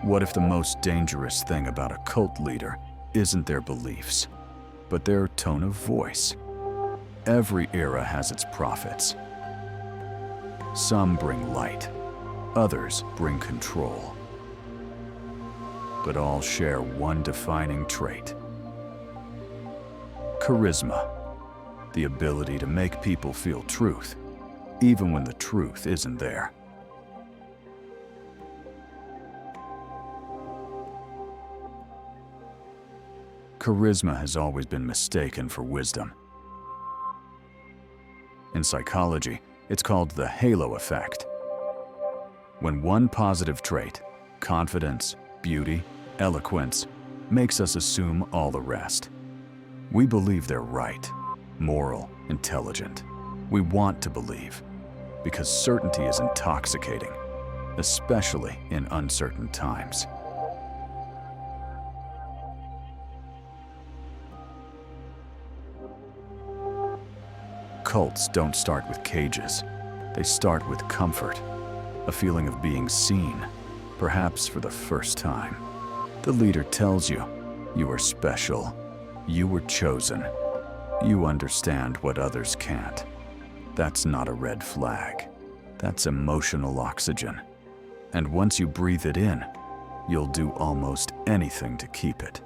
What if the most dangerous thing about a cult leader isn't their beliefs, but their tone of voice? Every era has its prophets. Some bring light, others bring control. But all share one defining trait: charisma, the ability to make people feel truth, even when the truth isn't there. Charisma has always been mistaken for wisdom. In psychology, it's called the halo effect. When one positive trait, confidence, beauty, eloquence, makes us assume all the rest. We believe they're right, moral, intelligent. We want to believe, because certainty is intoxicating, especially in uncertain times. Cults don't start with cages. They start with comfort, a feeling of being seen, perhaps for the first time. The leader tells you, you are special, you were chosen, you understand what others can't. That's not a red flag. That's emotional oxygen. And once you breathe it in, you'll do almost anything to keep it.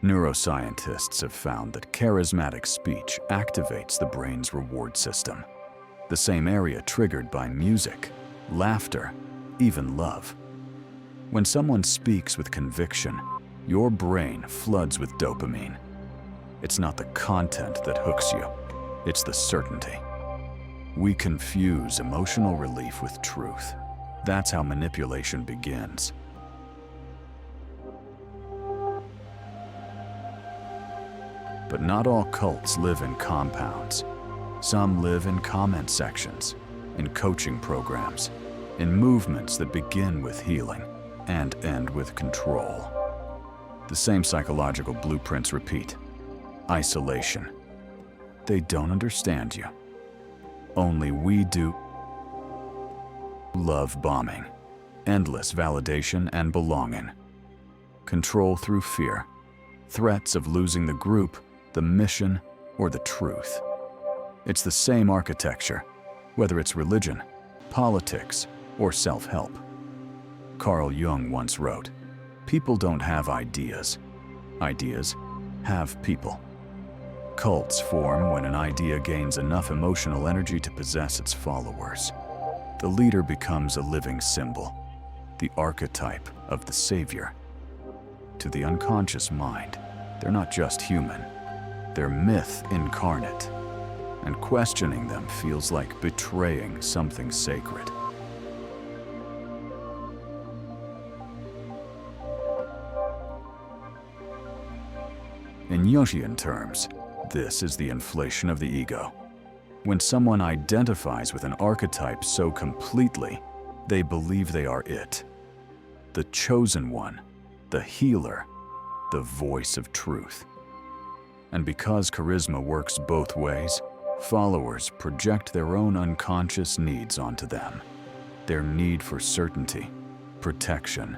Neuroscientists have found that charismatic speech activates the brain's reward system, the same area triggered by music, laughter, even love. When someone speaks with conviction, your brain floods with dopamine. It's not the content that hooks you, it's the certainty. We confuse emotional relief with truth. That's how manipulation begins. But not all cults live in compounds. Some live in comment sections, in coaching programs, in movements that begin with healing and end with control. The same psychological blueprints repeat. Isolation. They don't understand you. Only we do. Love bombing. Endless validation and belonging. Control through fear. Threats of losing the group, the mission, or the truth. It's the same architecture, whether it's religion, politics, or self-help. Carl Jung once wrote, "People don't have ideas. Ideas have people." Cults form when an idea gains enough emotional energy to possess its followers. The leader becomes a living symbol, the archetype of the Savior. To the unconscious mind, they're not just human. They're myth incarnate, and questioning them feels like betraying something sacred. In Jungian terms, this is the inflation of the ego. When someone identifies with an archetype so completely, they believe they are it. The chosen one, the healer, the voice of truth. And because charisma works both ways, followers project their own unconscious needs onto them. Their need for certainty, protection,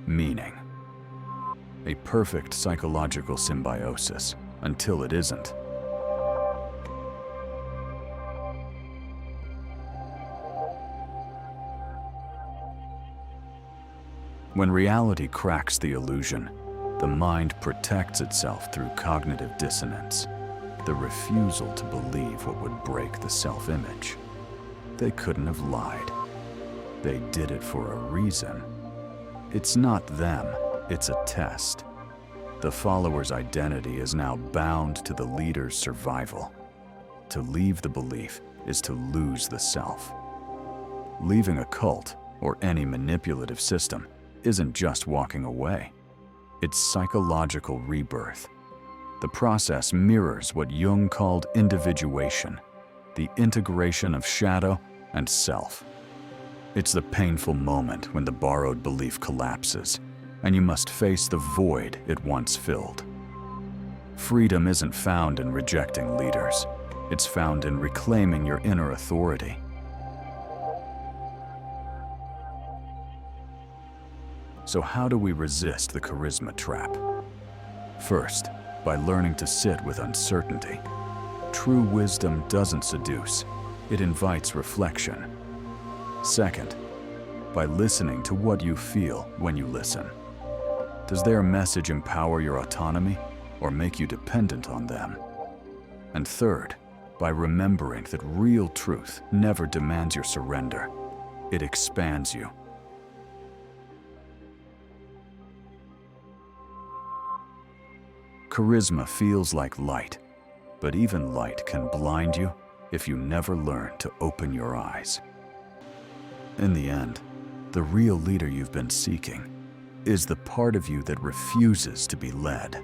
meaning. A perfect psychological symbiosis, until it isn't. When reality cracks the illusion, the mind protects itself through cognitive dissonance, the refusal to believe what would break the self-image. They couldn't have lied. They did it for a reason. It's not them, it's a test. The follower's identity is now bound to the leader's survival. To leave the belief is to lose the self. Leaving a cult or any manipulative system isn't just walking away. It's psychological rebirth. The process mirrors what Jung called individuation, the integration of shadow and self. It's the painful moment when the borrowed belief collapses, and you must face the void it once filled. Freedom isn't found in rejecting leaders. It's found in reclaiming your inner authority. So how do we resist the charisma trap? First, by learning to sit with uncertainty. True wisdom doesn't seduce, it invites reflection. Second, by listening to what you feel when you listen. Does their message empower your autonomy or make you dependent on them? And third, by remembering that real truth never demands your surrender. It expands you. Charisma feels like light, but even light can blind you if you never learn to open your eyes. In the end, the real leader you've been seeking is the part of you that refuses to be led.